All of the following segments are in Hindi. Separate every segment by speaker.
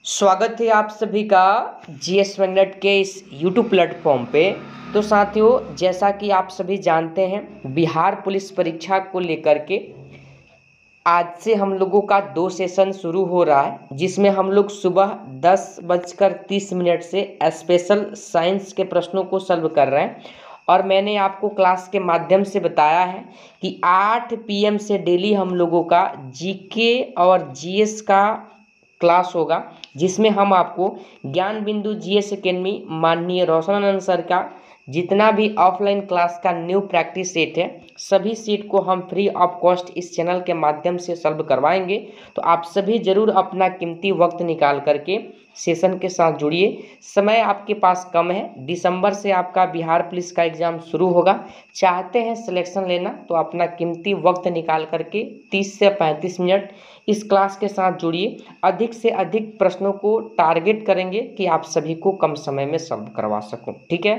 Speaker 1: स्वागत है आप सभी का जीएस मैग्नेट के इस यूट्यूब प्लेटफॉर्म पे। तो साथियों, जैसा कि आप सभी जानते हैं, बिहार पुलिस परीक्षा को लेकर के आज से हम लोगों का 2 सेशन शुरू हो रहा है, जिसमें हम लोग सुबह 10:30 से स्पेशल साइंस के प्रश्नों को सॉल्व कर रहे हैं। और मैंने आपको क्लास के माध्यम से बताया है कि 8 PM से डेली हम लोगों का जीके और जीएस का क्लास होगा, जिसमें हम आपको ज्ञान बिंदु जीएस एकेडमी माननीय रोशनानंद सर का जितना भी ऑफलाइन क्लास का न्यू प्रैक्टिस सेट है, सभी सेट को हम फ्री ऑफ कॉस्ट इस चैनल के माध्यम से सॉल्व करवाएंगे। तो आप सभी जरूर अपना कीमती वक्त निकाल करके सेशन के साथ जुड़िए। समय आपके पास कम है, दिसंबर से आपका बिहार पुलिस का एग्ज़ाम शुरू होगा। चाहते हैं सिलेक्शन लेना तो अपना कीमती वक्त निकाल करके 30 से 35 मिनट इस क्लास के साथ जुड़िए। अधिक से अधिक प्रश्नों को टारगेट करेंगे कि आप सभी को कम समय में सॉल्व करवा सकूं, ठीक है।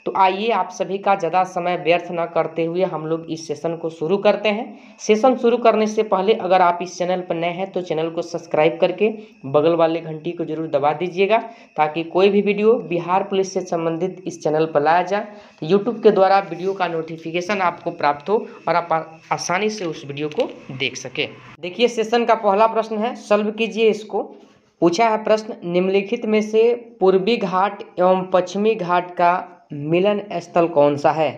Speaker 1: तो आइए, आप सभी का ज़्यादा समय व्यर्थ न करते हुए हम लोग इस सेशन को शुरू करते हैं। सेशन शुरू करने से पहले अगर आप इस चैनल पर नए हैं तो चैनल को सब्सक्राइब करके बगल वाले घंटी को जरूर दबा दीजिएगा, ताकि कोई भी वीडियो बिहार पुलिस से संबंधित इस चैनल पर लाया जाए तो यूट्यूब के द्वारा वीडियो का नोटिफिकेशन आपको प्राप्त हो और आप आसानी से उस वीडियो को देख सकें। देखिए, सेशन का पहला प्रश्न है, सॉल्व कीजिए इसको। पूछा है प्रश्न, निम्नलिखित में से पूर्वी घाट एवं पश्चिमी घाट का मिलन स्थल कौन सा है।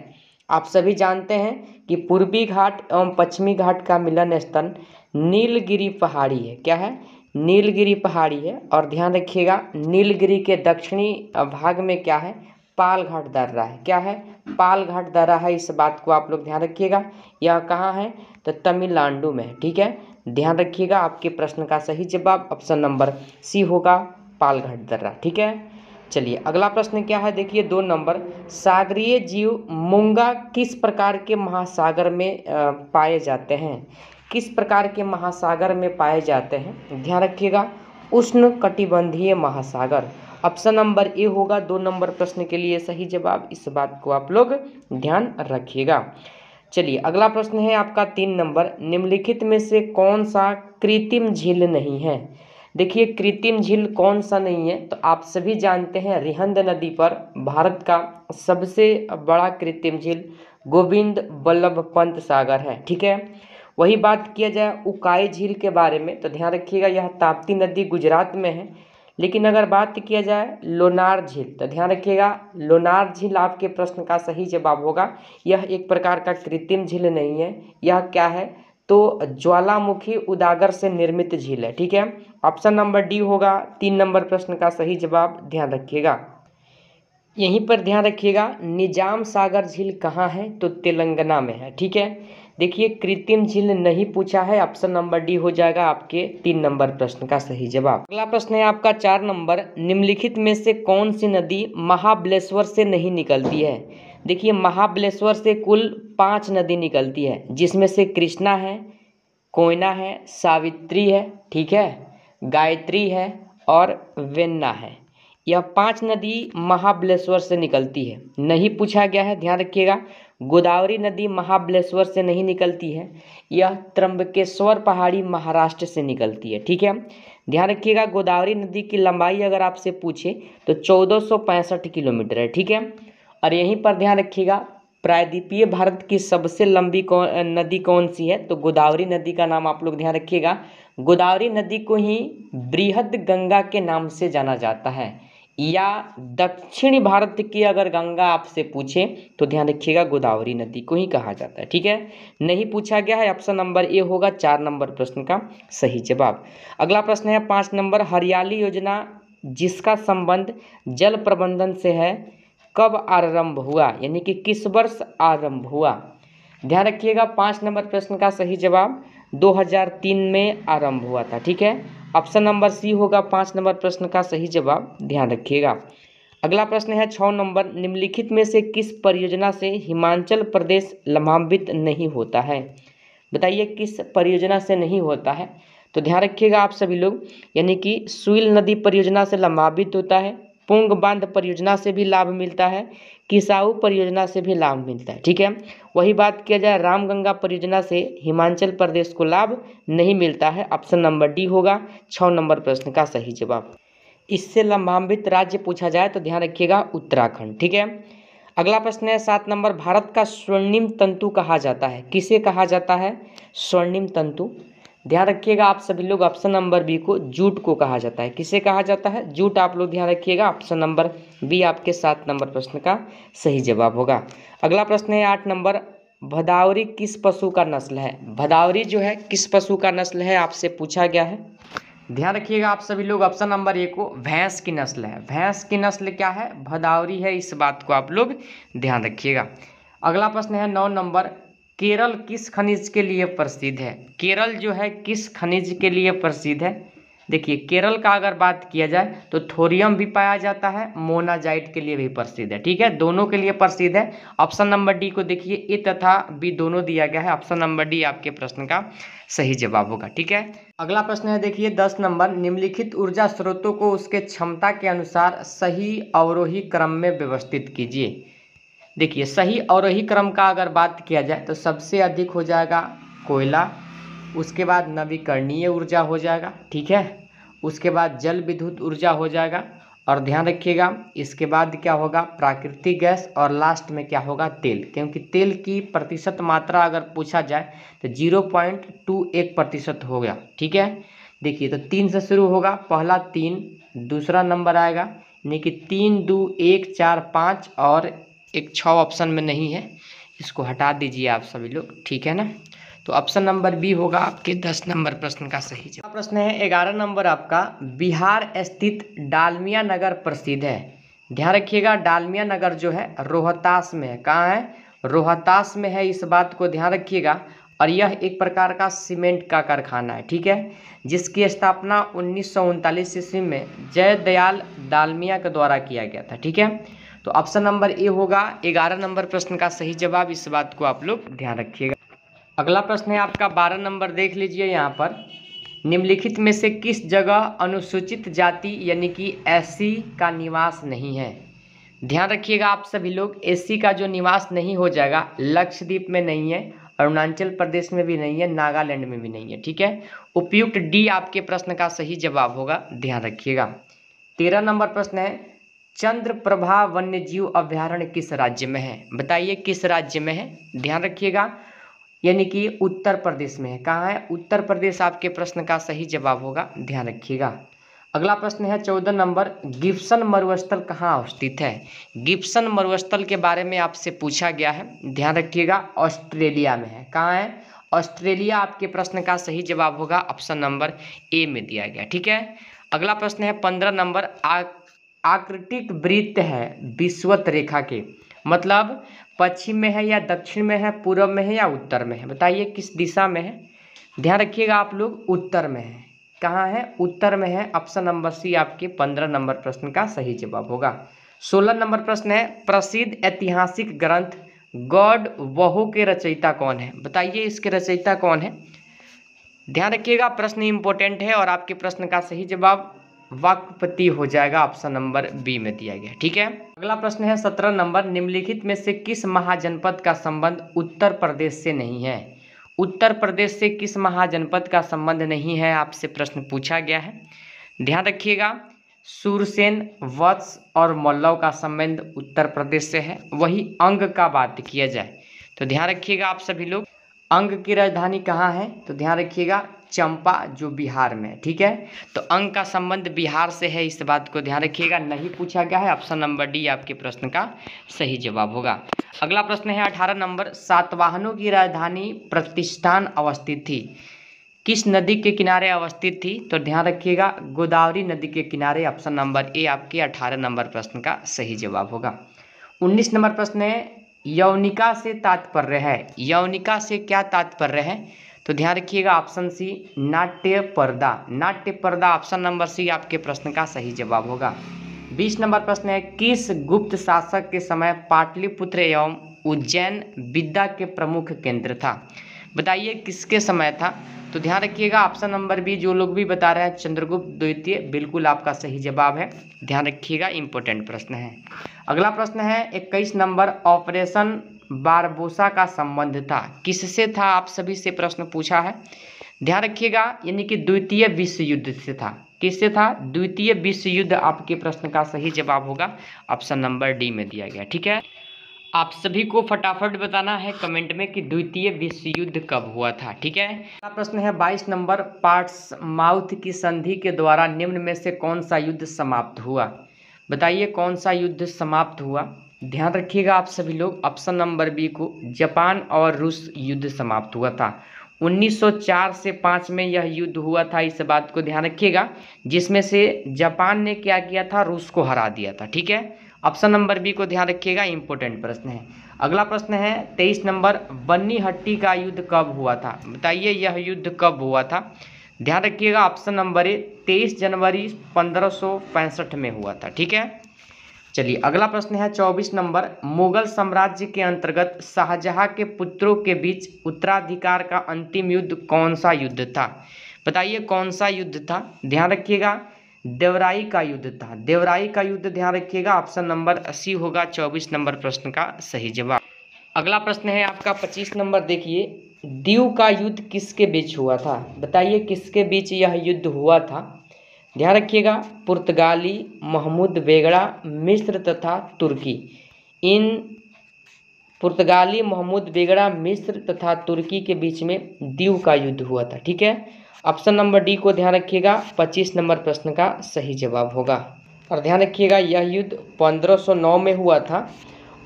Speaker 1: आप सभी जानते हैं कि पूर्वी घाट एवं पश्चिमी घाट का मिलन स्थल नीलगिरी पहाड़ी है। क्या है? नीलगिरी पहाड़ी है। और ध्यान रखिएगा, नीलगिरी के दक्षिणी भाग में क्या है? पाल घाट दर्रा है। क्या है? पाल घाट दर्रा है। इस बात को आप लोग ध्यान रखिएगा। यह कहाँ है? तो तमिलनाडु में है, ठीक है। ध्यान रखिएगा, आपके प्रश्न का सही जवाब ऑप्शन नंबर सी होगा, पाल घाट दर्रा, ठीक है। चलिए, अगला प्रश्न क्या है, देखिए 2 नंबर। सागरीय जीव मूंगा किस प्रकार के महासागर में पाए जाते हैं? किस प्रकार के महासागर में पाए जाते हैं? ध्यान रखिएगा, उष्ण कटिबंधीय महासागर। ऑप्शन नंबर ए होगा 2 नंबर प्रश्न के लिए सही जवाब। इस बात को आप लोग ध्यान रखिएगा। चलिए, अगला प्रश्न है आपका 3 नंबर। निम्नलिखित में से कौन सा कृत्रिम झील नहीं है? देखिए, कृत्रिम झील कौन सा नहीं है, तो आप सभी जानते हैं रिहंद नदी पर भारत का सबसे बड़ा कृत्रिम झील गोविंद बल्लभ पंत सागर है, ठीक है। वही बात किया जाए उकाई झील के बारे में तो ध्यान रखिएगा, यह ताप्ती नदी गुजरात में है। लेकिन अगर बात किया जाए लोनार झील तो ध्यान रखिएगा, लोनार झील आपके प्रश्न का सही जवाब होगा। यह एक प्रकार का कृत्रिम झील नहीं है, यह क्या है? तो ज्वालामुखी उदागर से निर्मित झील है, ठीक है। ऑप्शन नंबर डी होगा 3 नंबर प्रश्न का सही जवाब। ध्यान रखिएगा, यहीं पर ध्यान रखिएगा, निजाम सागर झील कहाँ है? तो तेलंगाना में है, ठीक है। देखिए, कृत्रिम झील नहीं पूछा है, ऑप्शन नंबर डी हो जाएगा आपके 3 नंबर प्रश्न का सही जवाब। अगला प्रश्न है आपका 4 नंबर। निम्नलिखित में से कौन सी नदी महाबलेश्वर से नहीं निकलती है? देखिए, महाबलेश्वर से कुल 5 नदी निकलती है, जिसमें से कृष्णा है, कोयना है, सावित्री है, ठीक है, गायत्री है और वेन्ना है। यह 5 नदी महाबलेश्वर से निकलती है। नहीं पूछा गया है, ध्यान रखिएगा। गोदावरी नदी महाबलेश्वर से नहीं निकलती है, यह त्र्यंबकेश्वर पहाड़ी महाराष्ट्र से निकलती है, ठीक है। ध्यान रखिएगा, गोदावरी नदी की लंबाई अगर आपसे पूछे तो 1465 किलोमीटर है, ठीक है। और यहीं पर ध्यान रखिएगा, प्रायद्वीपीय भारत की सबसे लंबी नदी कौन सी है? तो गोदावरी नदी का नाम आप लोग ध्यान रखिएगा। गोदावरी नदी को ही बृहद गंगा के नाम से जाना जाता है, या दक्षिणी भारत की अगर गंगा आपसे पूछे तो ध्यान रखिएगा गोदावरी नदी को ही कहा जाता है, ठीक है। नहीं पूछा गया है, ऑप्शन नंबर ए होगा 4 नंबर प्रश्न का सही जवाब। अगला प्रश्न है 5 नंबर। हरियाली योजना जिसका संबंध जल प्रबंधन से है, कब आरंभ हुआ? यानी कि किस वर्ष आरंभ हुआ? ध्यान रखिएगा, 5 नंबर प्रश्न का सही जवाब 2003 में आरंभ हुआ था, ठीक है। ऑप्शन नंबर सी होगा 5 नंबर प्रश्न का सही जवाब। ध्यान रखिएगा। अगला प्रश्न है 6 नंबर। निम्नलिखित में से किस परियोजना से हिमाचल प्रदेश लाभान्वित नहीं होता है? बताइए, किस परियोजना से नहीं होता है? तो ध्यान रखिएगा आप सभी लोग, यानी कि सुइल नदी परियोजना से लाभान्वित होता है, पुंग बांध परियोजना से भी लाभ मिलता है, किसाऊ परियोजना से भी लाभ मिलता है, ठीक है। वही बात किया जाए रामगंगा परियोजना से हिमाचल प्रदेश को लाभ नहीं मिलता है। ऑप्शन नंबर डी होगा 6 नंबर प्रश्न का सही जवाब। इससे लंबान्वित राज्य पूछा जाए तो ध्यान रखिएगा उत्तराखंड। ठीक है, अगला प्रश्न है 7 नंबर, भारत का स्वर्णिम तंतु कहा जाता है, किसे कहा जाता है स्वर्णिम तंतु? ध्यान रखिएगा आप सभी लोग, ऑप्शन नंबर बी को जूट को कहा जाता है। किसे कहा जाता है? जूट। आप लोग ध्यान रखिएगा, ऑप्शन नंबर बी आपके 7 नंबर प्रश्न का सही जवाब होगा। अगला प्रश्न है 8 नंबर, भदावरी किस पशु का नस्ल है? भदावरी जो है किस पशु का नस्ल है आपसे पूछा गया है। ध्यान रखिएगा आप सभी लोग, ऑप्शन नंबर ए को भैंस की नस्ल है। भैंस की नस्ल क्या है? भदावरी है। इस बात को आप लोग ध्यान रखिएगा। अगला प्रश्न है 9 नंबर, केरल किस खनिज के लिए प्रसिद्ध है? केरल जो है किस खनिज के लिए प्रसिद्ध है? देखिए, केरल का अगर बात किया जाए तो थोरियम भी पाया जाता है, मोनाजाइट के लिए भी प्रसिद्ध है। ठीक है, दोनों के लिए प्रसिद्ध है। ऑप्शन नंबर डी को देखिए, ए तथा बी दोनों दिया गया है। ऑप्शन नंबर डी आपके प्रश्न का सही जवाब होगा। ठीक है, अगला प्रश्न है देखिए 10 नंबर, निम्नलिखित ऊर्जा स्रोतों को उसके क्षमता के अनुसार सही अवरोही क्रम में व्यवस्थित कीजिए। देखिए, सही अवरोही क्रम का अगर बात किया जाए तो सबसे अधिक हो जाएगा कोयला, उसके बाद नवीकरणीय ऊर्जा हो जाएगा। ठीक है, उसके बाद जल विद्युत ऊर्जा हो जाएगा, और ध्यान रखिएगा इसके बाद क्या होगा प्राकृतिक गैस, और लास्ट में क्या होगा तेल। क्योंकि तेल की प्रतिशत मात्रा अगर पूछा जाए तो 0.21% हो गया। ठीक है, देखिए तो 3 से शुरू होगा, पहला 3, दूसरा नंबर आएगा यानी कि 3, 2, 1, 4, 5 और एक 6 ऑप्शन में नहीं है, इसको हटा दीजिए आप सभी लोग। ठीक है ना, तो ऑप्शन नंबर बी होगा आपके 10 नंबर प्रश्न का सही जवाब। प्रश्न है 11 नंबर आपका, बिहार स्थित डालमिया नगर प्रसिद्ध है। ध्यान रखिएगा, डालमिया नगर जो है रोहतास में है। कहाँ है? रोहतास में है, इस बात को ध्यान रखिएगा। और यह एक प्रकार का सीमेंट का कारखाना है। ठीक है, जिसकी स्थापना 1939 ईस्वी में जयदयाल डालमिया के द्वारा किया गया था। ठीक है, तो ऑप्शन नंबर ए होगा 11 नंबर प्रश्न का सही जवाब। इस बात को आप लोग ध्यान रखिएगा। अगला प्रश्न है आपका 12 नंबर, देख लीजिए यहाँ पर, निम्नलिखित में से किस जगह अनुसूचित जाति यानी कि एससी का निवास नहीं है? ध्यान रखिएगा आप सभी लोग, एससी का जो निवास नहीं हो जाएगा, लक्षद्वीप में नहीं है, अरुणाचल प्रदेश में भी नहीं है, नागालैंड में भी नहीं है। ठीक है, उपयुक्त डी आपके प्रश्न का सही जवाब होगा, ध्यान रखिएगा। 13 नंबर प्रश्न है, चंद्रप्रभा वन्यजीव अभ्यारण्य किस राज्य में है? बताइए किस राज्य में है? ध्यान रखिएगा, यानी कि उत्तर प्रदेश में है। कहाँ है? उत्तर प्रदेश आपके प्रश्न का सही जवाब होगा, ध्यान रखिएगा। अगला प्रश्न है 14 नंबर, गिब्सन मरुस्थल कहाँ अवस्थित है? गिब्सन मरुस्थल के बारे में आपसे पूछा गया है, ध्यान रखिएगा, ऑस्ट्रेलिया में है। कहाँ है? ऑस्ट्रेलिया आपके प्रश्न का सही जवाब होगा, ऑप्शन नंबर ए में दिया गया। ठीक है, अगला प्रश्न है 15 नंबर, आकृतिक वृत्त है विषुवत रेखा के, मतलब पश्चिम में है या दक्षिण में है, पूर्व में है या उत्तर में है? बताइए किस दिशा में है? ध्यान रखिएगा आप लोग, उत्तर में है। कहाँ है? उत्तर में है। ऑप्शन नंबर सी आपके 15 नंबर प्रश्न का सही जवाब होगा। 16 नंबर प्रश्न है, प्रसिद्ध ऐतिहासिक ग्रंथ गॉड वहू के रचयिता कौन है? बताइए इसके रचयिता कौन है? ध्यान रखिएगा, प्रश्न इंपॉर्टेंट है और आपके प्रश्न का सही जवाब वाक्पति हो जाएगा, ऑप्शन नंबर बी में दिया गया। ठीक है, अगला प्रश्न है 17 नंबर, निम्नलिखित में से किस महाजनपद का संबंध उत्तर प्रदेश से नहीं है? उत्तर प्रदेश से किस महाजनपद का संबंध नहीं है, आपसे प्रश्न पूछा गया है। ध्यान रखिएगा, सूरसेन, वत्स और मल्लव का संबंध उत्तर प्रदेश से है। वही अंग का बात किया जाए तो ध्यान रखिएगा आप सभी लोग, अंग की राजधानी कहाँ है? तो ध्यान रखिएगा चंपा, जो बिहार में है। ठीक है, तो अंग का संबंध बिहार से है, इस बात को ध्यान रखिएगा, नहीं पूछा गया है। ऑप्शन नंबर डी आपके प्रश्न का सही जवाब होगा। अगला प्रश्न है 18 नंबर, सातवाहनों की राजधानी प्रतिष्ठान अवस्थित थी, किस नदी के किनारे अवस्थित थी? तो ध्यान रखिएगा, गोदावरी नदी के किनारे। ऑप्शन नंबर ए आपके 18 नंबर प्रश्न का सही जवाब होगा। 19 नंबर प्रश्न है, यौनिका से तात्पर्य है, यौनिका से क्या तात्पर्य है? तो ध्यान रखिएगा, ऑप्शन सी नाट्य पर्दा, नाट्य पर्दा ऑप्शन नंबर सी आपके प्रश्न का सही जवाब होगा। 20 नंबर प्रश्न है, किस गुप्त शासक के समय पाटलिपुत्र एवं उज्जैन विद्या के प्रमुख केंद्र था? बताइए किसके समय था? तो ध्यान रखिएगा, ऑप्शन नंबर बी, जो लोग भी बता रहे हैं चंद्रगुप्त द्वितीय, बिल्कुल आपका सही जवाब है, ध्यान रखिएगा, इंपॉर्टेंट प्रश्न है। अगला प्रश्न है 21 नंबर, ऑपरेशन बारबोसा का संबंध था, किससे था? आप सभी से प्रश्न पूछा है, ध्यान रखिएगा, यानी कि द्वितीय विश्व युद्ध से था। किससे था? द्वितीय विश्व युद्ध आपके प्रश्न का सही जवाब होगा ऑप्शन नंबर डी में दिया गया। ठीक है, आप सभी को फटाफट बताना है कमेंट में कि द्वितीय विश्व युद्ध कब हुआ था। ठीक है, अगला प्रश्न है 22 नंबर, पोर्ट्समाउथ की संधि के द्वारा निम्न में से कौन सा युद्ध समाप्त हुआ? बताइए कौन सा युद्ध समाप्त हुआ? ध्यान रखिएगा आप सभी लोग, ऑप्शन नंबर बी को जापान और रूस युद्ध समाप्त हुआ था। 1904 से 5 में यह युद्ध हुआ था, इस बात को ध्यान रखिएगा, जिसमें से जापान ने क्या किया था? रूस को हरा दिया था। ठीक है, ऑप्शन नंबर बी को ध्यान रखिएगा, इंपॉर्टेंट प्रश्न है। अगला प्रश्न है 23 नंबर, बन्नीहट्टी का युद्ध कब हुआ था? बताइए यह युद्ध कब हुआ था? ध्यान रखिएगा, ऑप्शन नंबर ए 23 जनवरी 1565 में हुआ था। ठीक है, चलिए अगला प्रश्न है 24 नंबर, मुगल साम्राज्य के अंतर्गत शाहजहां के पुत्रों के बीच उत्तराधिकार का अंतिम युद्ध कौन सा युद्ध था? बताइए कौन सा युद्ध था? ध्यान रखिएगा, देवराई का युद्ध था। देवराई का युद्ध, ध्यान रखिएगा, ऑप्शन नंबर सी होगा 24 नंबर प्रश्न का सही जवाब। अगला प्रश्न है आपका 25 नंबर, देखिए दीव का युद्ध किसके बीच हुआ था? बताइए किसके बीच यह युद्ध हुआ था? ध्यान रखिएगा, पुर्तगाली, महमूद बेगड़ा, मिस्र तथा तुर्की। इन पुर्तगाली, महमूद बेगड़ा, मिस्र तथा तुर्की के बीच में दीव का युद्ध हुआ था। ठीक है, ऑप्शन नंबर डी को ध्यान रखिएगा, 25 नंबर प्रश्न का सही जवाब होगा। और ध्यान रखिएगा यह युद्ध 1509 में हुआ था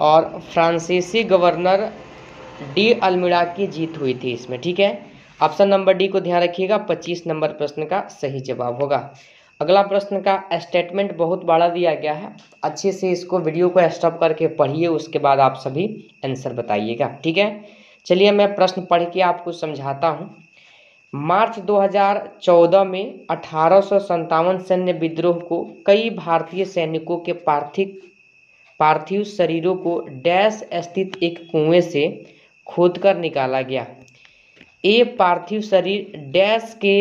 Speaker 1: और फ्रांसीसी गवर्नर डी अल्मीड़ा की जीत हुई थी इसमें। ठीक है, ऑप्शन नंबर डी को ध्यान रखिएगा, 25 नंबर प्रश्न का सही जवाब होगा। अगला प्रश्न का स्टेटमेंट बहुत बड़ा दिया गया है, अच्छे से इसको वीडियो को स्टॉप करके पढ़िए, उसके बाद आप सभी आंसर बताइएगा। ठीक है, चलिए मैं प्रश्न पढ़ के आपको समझाता हूँ। मार्च 2014 में 1857 सैन्य विद्रोह को कई भारतीय सैनिकों के पार्थिव शरीरों को डैश स्थित एक कुएं से खोदकर निकाला गया। ये पार्थिव शरीर डैश के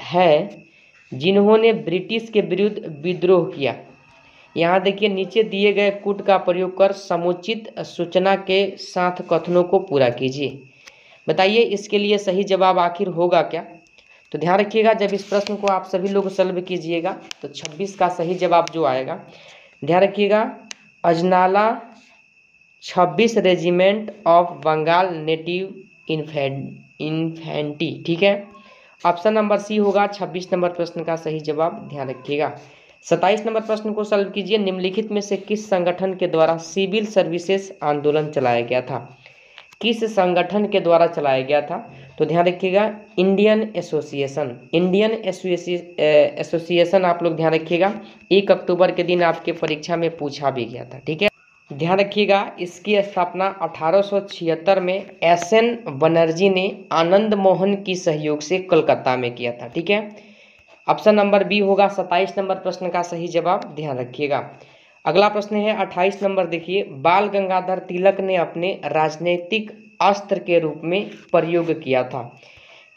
Speaker 1: हैं जिन्होंने ब्रिटिश के विरुद्ध विद्रोह किया। यहाँ देखिए नीचे दिए गए कूट का प्रयोग कर समुचित सूचना के साथ कथनों को पूरा कीजिए। बताइए इसके लिए सही जवाब आखिर होगा क्या? तो ध्यान रखिएगा, जब इस प्रश्न को आप सभी लोग सॉल्व कीजिएगा तो 26 का सही जवाब जो आएगा, ध्यान रखिएगा, Ajnala 26 regiment of Bengal native infantry. ठीक है, ऑप्शन नंबर सी होगा 26 नंबर प्रश्न का सही जवाब, ध्यान रखिएगा। 27 नंबर प्रश्न को सॉल्व कीजिए, निम्नलिखित में से किस संगठन के द्वारा सिविल सर्विसेज आंदोलन चलाया गया था? किस संगठन के द्वारा चलाया गया था? तो ध्यान रखिएगा, इंडियन एसोसिएशन आप लोग ध्यान रखिएगा, 1 अक्टूबर के दिन आपके परीक्षा में पूछा भी गया था। ठीक है, ध्यान रखिएगा, इसकी स्थापना 1876 में एसएन बनर्जी ने आनंद मोहन की सहयोग से कोलकाता में किया था। ठीक है, ऑप्शन नंबर बी होगा 27 नंबर प्रश्न का सही जवाब, ध्यान रखिएगा। अगला प्रश्न है 28 नंबर, देखिए बाल गंगाधर तिलक ने अपने राजनीतिक अस्त्र के रूप में प्रयोग किया था।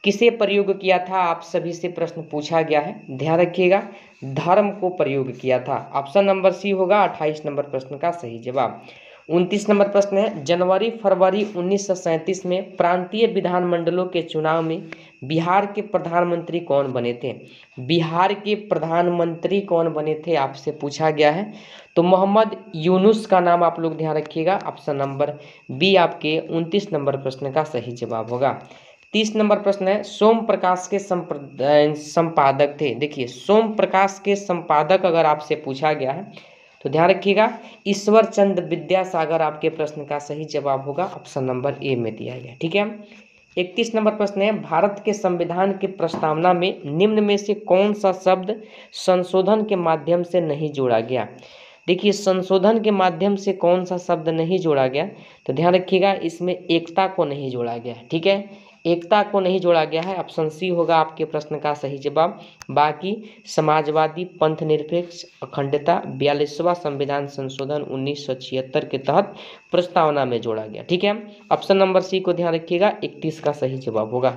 Speaker 1: किसे प्रयोग किया था? आप सभी से प्रश्न पूछा गया है, ध्यान रखिएगा, धर्म को प्रयोग किया था। ऑप्शन नंबर सी होगा 28 नंबर प्रश्न का सही जवाब। 29 नंबर प्रश्न है, जनवरी फरवरी 1937 में प्रांतीय विधानमंडलों के चुनाव में बिहार के प्रधानमंत्री कौन बने थे? बिहार के प्रधानमंत्री कौन बने थे आपसे पूछा गया है, तो मोहम्मद यूनुस का नाम आप लोग ध्यान रखिएगा, ऑप्शन नंबर बी आपके 29 नंबर प्रश्न का सही जवाब होगा। 30 नंबर प्रश्न है, सोम प्रकाश के संपादक थे। देखिए सोम प्रकाश के संपादक अगर आपसे पूछा गया है तो ध्यान रखिएगा, ईश्वर चंद्र विद्यासागर आपके प्रश्न का सही जवाब होगा, ऑप्शन नंबर ए में दिया गया। ठीक है, 31 नंबर प्रश्न है, भारत के संविधान की प्रस्तावना में निम्न में से कौन सा शब्द संशोधन के माध्यम से नहीं जोड़ा गया? देखिए संशोधन के माध्यम से कौन सा शब्द नहीं जोड़ा गया, तो ध्यान रखिएगा, इसमें एकता को नहीं जोड़ा गया। ठीक है, एकता को नहीं जोड़ा गया है, ऑप्शन सी होगा आपके प्रश्न का सही जवाब। बाकी समाजवादी, पंथ निरपेक्ष, अखंडता, 42वां संविधान संशोधन 1976 के तहत प्रस्तावना में जोड़ा गया। ठीक है, ऑप्शन नंबर सी को ध्यान रखिएगा, 31 का सही जवाब होगा।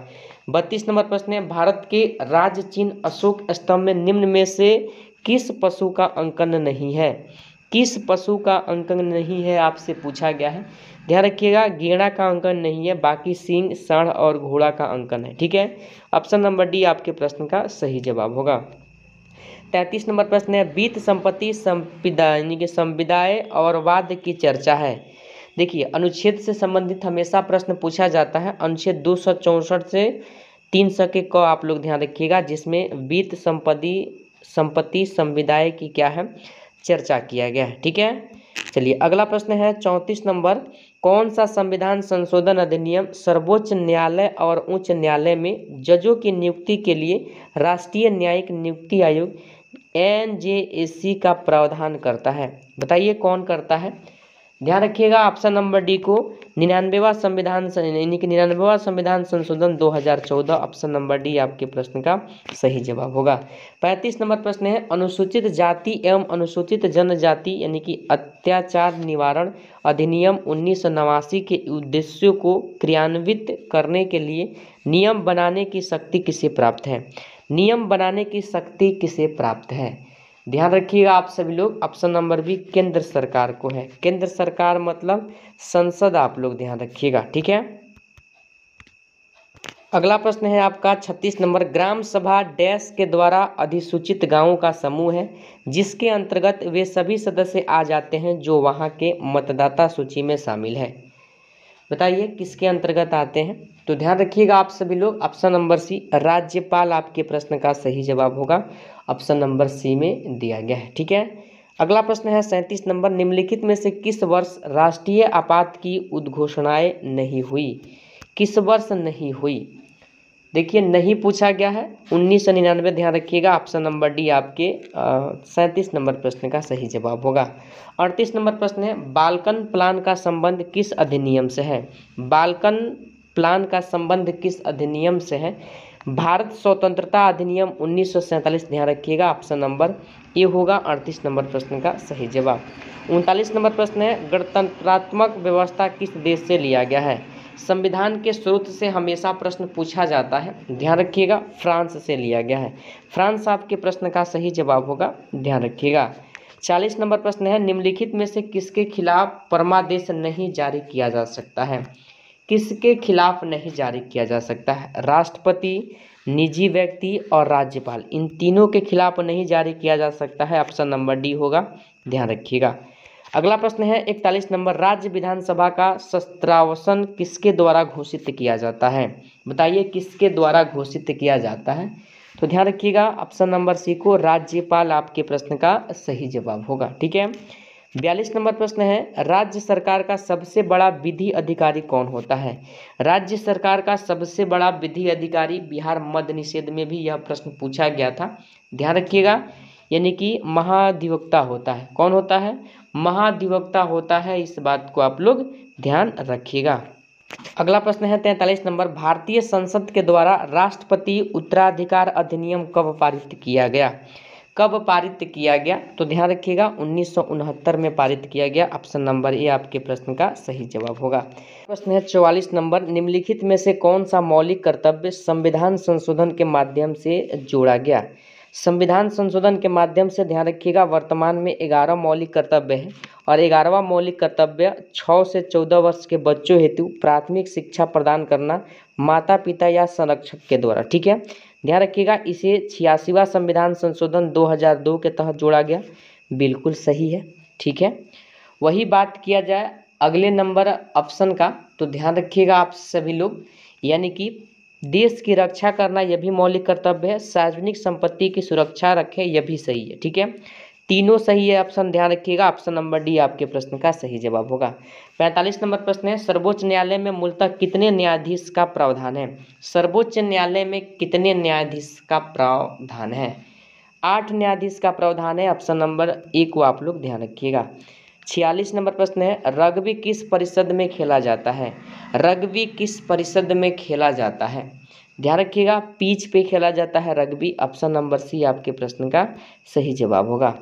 Speaker 1: 32 नंबर प्रश्न है, भारत के राज्य चिन्ह अशोक स्तंभ में निम्न में से किस पशु का अंकन नहीं है? किस पशु का अंकन नहीं है आपसे पूछा गया है, ध्यान रखिएगा, गेड़ा का अंकन नहीं है, बाकी सिंह, षांढ़ और घोड़ा का अंकन है। ठीक है, ऑप्शन नंबर डी आपके प्रश्न का सही जवाब होगा। 33 नंबर प्रश्न है वित्त संपत्ति संविदा यानी कि संविदाएं और वाद की चर्चा है। देखिए अनुच्छेद से संबंधित हमेशा प्रश्न पूछा जाता है। अनुच्छेद 264 से 300 के को आप लोग ध्यान रखिएगा, जिसमें वित्त संपत्ति संविदाएं की क्या है चर्चा किया गया है। ठीक है, चलिए अगला प्रश्न है 34 नंबर, कौन सा संविधान संशोधन अधिनियम सर्वोच्च न्यायालय और उच्च न्यायालय में जजों की नियुक्ति के लिए राष्ट्रीय न्यायिक नियुक्ति आयोग NJSC का प्रावधान करता है? बताइए कौन करता है? ध्यान रखिएगा ऑप्शन नंबर डी को 99वां संविधान यानी कि 99वां संविधान संशोधन 2014, ऑप्शन नंबर डी आपके प्रश्न का सही जवाब होगा। 35 नंबर प्रश्न है अनुसूचित जाति एवं अनुसूचित जनजाति यानी कि अत्याचार निवारण अधिनियम 1989 के उद्देश्यों को क्रियान्वित करने के लिए नियम बनाने की शक्ति किसे प्राप्त है? नियम बनाने की शक्ति किसे प्राप्त है? ध्यान रखिएगा आप सभी लोग, ऑप्शन नंबर बी केंद्र सरकार को है। केंद्र सरकार मतलब संसद, आप लोग ध्यान रखिएगा। ठीक है, अगला प्रश्न है आपका 36 नंबर, ग्राम सभा डैश के द्वारा अधिसूचित गांवों का समूह है जिसके अंतर्गत वे सभी सदस्य आ जाते हैं जो वहां के मतदाता सूची में शामिल है। बताइए किसके अंतर्गत आते हैं? तो ध्यान रखिएगा आप सभी लोग, ऑप्शन नंबर सी राज्यपाल आपके प्रश्न का सही जवाब होगा। ऑप्शन नंबर सी में दिया गया है। ठीक है, अगला प्रश्न है 37 नंबर, निम्नलिखित में से किस वर्ष राष्ट्रीय आपात की उद्घोषणाएं नहीं हुई? किस वर्ष नहीं हुई? देखिए नहीं पूछा गया है, 1999 ध्यान रखिएगा, ऑप्शन नंबर डी आपके 37 नंबर प्रश्न का सही जवाब होगा। 38 नंबर प्रश्न है बाल्कन प्लान का संबंध किस अधिनियम से है? बाल्कन प्लान का संबंध किस अधिनियम से है? भारत स्वतंत्रता अधिनियम 1947, ध्यान रखिएगा, ऑप्शन नंबर ए होगा 38 नंबर प्रश्न का सही जवाब। 39 नंबर प्रश्न है गणतंत्रात्मक व्यवस्था किस देश से लिया गया है? संविधान के स्रोत से हमेशा प्रश्न पूछा जाता है, ध्यान रखिएगा, फ्रांस से लिया गया है। फ्रांस आपके प्रश्न का सही जवाब होगा, ध्यान रखिएगा। 40 नंबर प्रश्न है निम्नलिखित में से किसके खिलाफ परमादेश नहीं जारी किया जा सकता है? किसके खिलाफ नहीं जारी किया जा सकता है? राष्ट्रपति, निजी व्यक्ति और राज्यपाल, इन तीनों के खिलाफ नहीं जारी किया जा सकता है। ऑप्शन नंबर डी होगा, ध्यान रखिएगा। अगला प्रश्न है 41 नंबर, राज्य विधानसभा का शस्त्रावसान किसके द्वारा घोषित किया जाता है? बताइए किसके द्वारा घोषित किया जाता है? तो ध्यान रखिएगा ऑप्शन नंबर सी को राज्यपाल आपके प्रश्न का सही जवाब होगा। ठीक है, 42 नंबर प्रश्न है राज्य सरकार का सबसे बड़ा विधि अधिकारी कौन होता है? राज्य सरकार का सबसे बड़ा विधि अधिकारी, बिहार मद्य निषेध में भी यह प्रश्न पूछा गया था, ध्यान रखिएगा, यानी कि महाधिवक्ता होता है। कौन होता है? महाधिवक्ता होता है, इस बात को आप लोग ध्यान रखिएगा। अगला प्रश्न है 43 नंबर, भारतीय संसद के द्वारा राष्ट्रपति उत्तराधिकार अधिनियम कब पारित किया गया? कब पारित किया गया? तो ध्यान रखिएगा 1969 में पारित किया गया। ऑप्शन नंबर ए आपके प्रश्न का सही जवाब होगा। प्रश्न है 44 नंबर, निम्नलिखित में से कौन सा मौलिक कर्तव्य संविधान संशोधन के माध्यम से जोड़ा गया? संविधान संशोधन के माध्यम से, ध्यान रखिएगा, वर्तमान में 11 मौलिक कर्तव्य है और 11वां मौलिक कर्तव्य 6 से 14 वर्ष के बच्चों हेतु प्राथमिक शिक्षा प्रदान करना माता पिता या संरक्षक के द्वारा। ठीक है, ध्यान रखिएगा, इसे 86वां संविधान संशोधन 2002 के तहत जोड़ा गया। बिल्कुल सही है। ठीक है, वही बात किया जाए अगले नंबर ऑप्शन का, तो ध्यान रखिएगा आप सभी लोग, यानी कि देश की रक्षा करना यह भी मौलिक कर्तव्य है, सार्वजनिक संपत्ति की सुरक्षा रखें यह भी सही है। ठीक है, तीनों सही है ऑप्शन, ध्यान रखिएगा, ऑप्शन नंबर डी आपके प्रश्न का सही जवाब होगा। 45 नंबर प्रश्न है सर्वोच्च न्यायालय में मूलतः कितने न्यायाधीश का प्रावधान है? सर्वोच्च न्यायालय में कितने न्यायाधीश का प्रावधान है? 8 न्यायाधीश का प्रावधान है, ऑप्शन नंबर ए को आप लोग ध्यान रखिएगा। 46 नंबर प्रश्न है रग्बी किस परिषद में खेला जाता है? रग्बी किस परिषद में खेला जाता है? ध्यान रखिएगा, पिच पे खेला जाता है रग्बी, ऑप्शन नंबर सी आपके प्रश्न का सही जवाब होगा।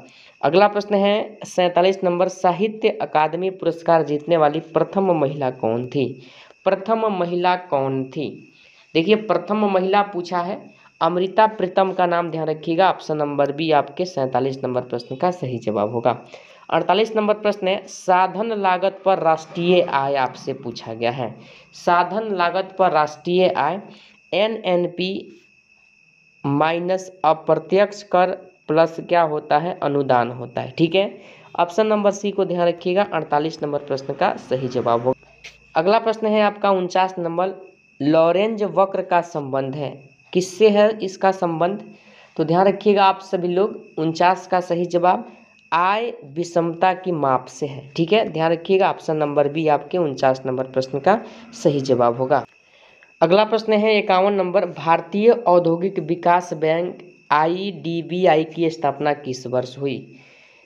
Speaker 1: अगला प्रश्न है 47 नंबर, साहित्य अकादमी पुरस्कार जीतने वाली प्रथम महिला कौन थी? प्रथम महिला कौन थी? देखिए प्रथम महिला पूछा है, अमृता प्रीतम का नाम ध्यान रखिएगा, ऑप्शन नंबर बी आपके 47 नंबर प्रश्न का सही जवाब होगा। 48 नंबर प्रश्न है साधन लागत पर राष्ट्रीय आय आपसे पूछा गया है। साधन लागत पर राष्ट्रीय आय NNP माइनस अप्रत्यक्ष कर प्लस क्या होता है, अनुदान होता है। ठीक है, ऑप्शन नंबर सी को ध्यान रखिएगा, 48 नंबर प्रश्न का सही जवाब होगा। अगला प्रश्न है आपका 49 नंबर, लॉरेंज वक्र का संबंध है, किससे है इसका संबंध? तो ध्यान रखिएगा आप सभी लोग, 49 का सही जवाब आय विषमता की माप से है। ठीक है, ध्यान रखिएगा, ऑप्शन नंबर बी आपके 49 नंबर प्रश्न का सही जवाब होगा। अगला प्रश्न है 51 नंबर, भारतीय औद्योगिक विकास बैंक IDBI की स्थापना किस वर्ष हुई?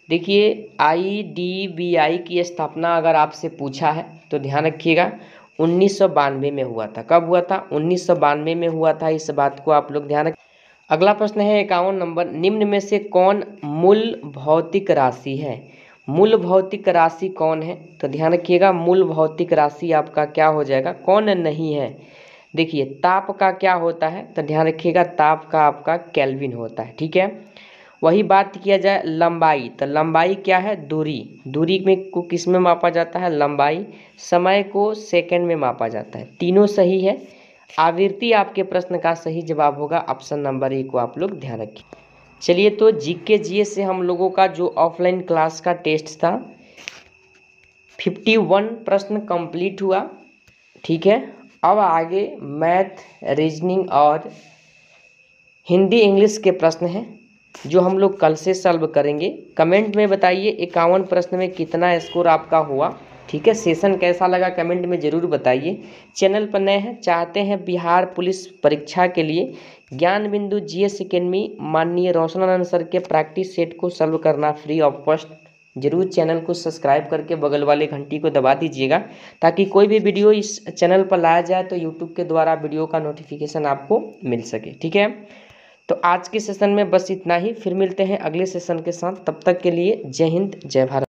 Speaker 1: देखिए, IDBI की स्थापना अगर आपसे पूछा है तो ध्यान रखिएगा 1992 में हुआ था। कब हुआ था? 1992 में हुआ था, इस बात को आप लोग ध्यान रखें। अगला प्रश्न है 51 नंबर, निम्न में से कौन मूल भौतिक राशि है? मूल भौतिक राशि कौन है? तो ध्यान रखिएगा, मूल भौतिक राशि आपका क्या हो जाएगा, कौन नहीं है? देखिए, ताप का क्या होता है? तो ध्यान रखिएगा, ताप का आपका केल्विन होता है। ठीक है, वही बात किया जाए लंबाई, तो लंबाई क्या है? दूरी। दूरी में को किस में मापा जाता है? लंबाई। समय को सेकंड में मापा जाता है। तीनों सही है। आवृत्ति आपके प्रश्न का सही जवाब होगा, ऑप्शन नंबर ए को आप लोग ध्यान रखिए। चलिए, तो जीके जीएस से हम लोगों का जो ऑफलाइन क्लास का टेस्ट था 51 प्रश्न कंप्लीट हुआ। ठीक है, अब आगे मैथ, रीजनिंग और हिंदी इंग्लिश के प्रश्न हैं जो हम लोग कल से सॉल्व करेंगे। कमेंट में बताइए 51 प्रश्न में कितना स्कोर आपका हुआ। ठीक है, सेशन कैसा लगा कमेंट में ज़रूर बताइए। चैनल पर नए हैं, चाहते हैं बिहार पुलिस परीक्षा के लिए ज्ञान बिंदु GS एकेडमी माननीय रोशनानंद सर के प्रैक्टिस सेट को सॉल्व करना फ्री ऑफ कॉस्ट, जरूर चैनल को सब्सक्राइब करके बगल वाले घंटी को दबा दीजिएगा, ताकि कोई भी वीडियो इस चैनल पर लाया जाए तो यूट्यूब के द्वारा वीडियो का नोटिफिकेशन आपको मिल सके। ठीक है, तो आज के सेशन में बस इतना ही, फिर मिलते हैं अगले सेशन के साथ। तब तक के लिए जय हिंद, जय भारत।